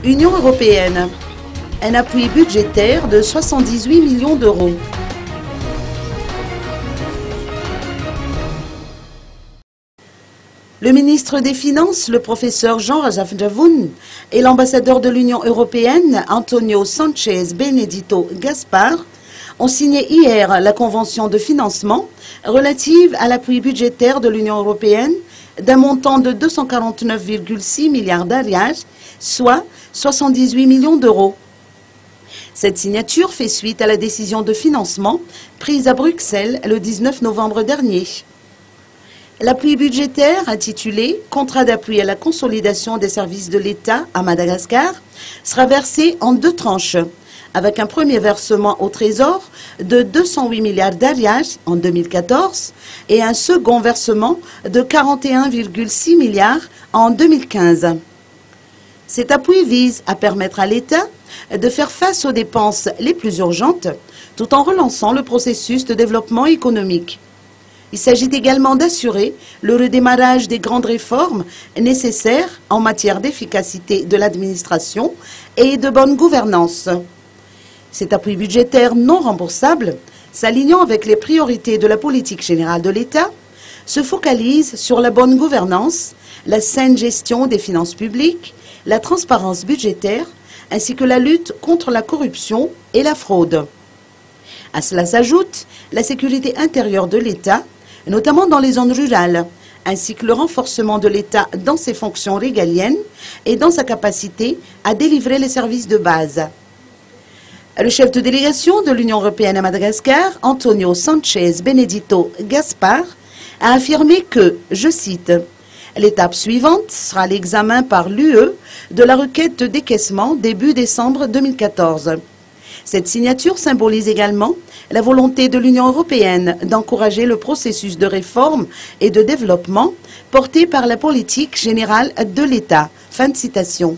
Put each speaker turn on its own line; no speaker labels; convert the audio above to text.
Union européenne. Un appui budgétaire de 78 millions d'euros. Le ministre des Finances, le professeur Jean Rajaf Javoun, et l'ambassadeur de l'Union européenne, Antonio Sanchez Benedito Gaspar, ont signé hier la convention de financement relative à l'appui budgétaire de l'Union européenne d'un montant de 249,6 milliards d'ariages, soit 78 millions d'euros. Cette signature fait suite à la décision de financement prise à Bruxelles le 19 novembre dernier. L'appui budgétaire, intitulé « Contrat d'appui à la consolidation des services de l'État à Madagascar », sera versé en 2 tranches, avec un premier versement au Trésor de 208 milliards d'ariages en 2014 et un second versement de 41,6 milliards en 2015. Cet appui vise à permettre à l'État de faire face aux dépenses les plus urgentes tout en relançant le processus de développement économique. Il s'agit également d'assurer le redémarrage des grandes réformes nécessaires en matière d'efficacité de l'administration et de bonne gouvernance. Cet appui budgétaire non remboursable, s'alignant avec les priorités de la politique générale de l'État, se focalise sur la bonne gouvernance, la saine gestion des finances publiques, la transparence budgétaire, ainsi que la lutte contre la corruption et la fraude. À cela s'ajoute la sécurité intérieure de l'État, notamment dans les zones rurales, ainsi que le renforcement de l'État dans ses fonctions régaliennes et dans sa capacité à délivrer les services de base. Le chef de délégation de l'Union européenne à Madagascar, Antonio Sanchez Benedito Gaspar, a affirmé que, je cite, « L'étape suivante sera l'examen par l'UE de la requête de décaissement début décembre 2014. » Cette signature symbolise également la volonté de l'Union européenne d'encourager le processus de réforme et de développement porté par la politique générale de l'État. Fin de citation.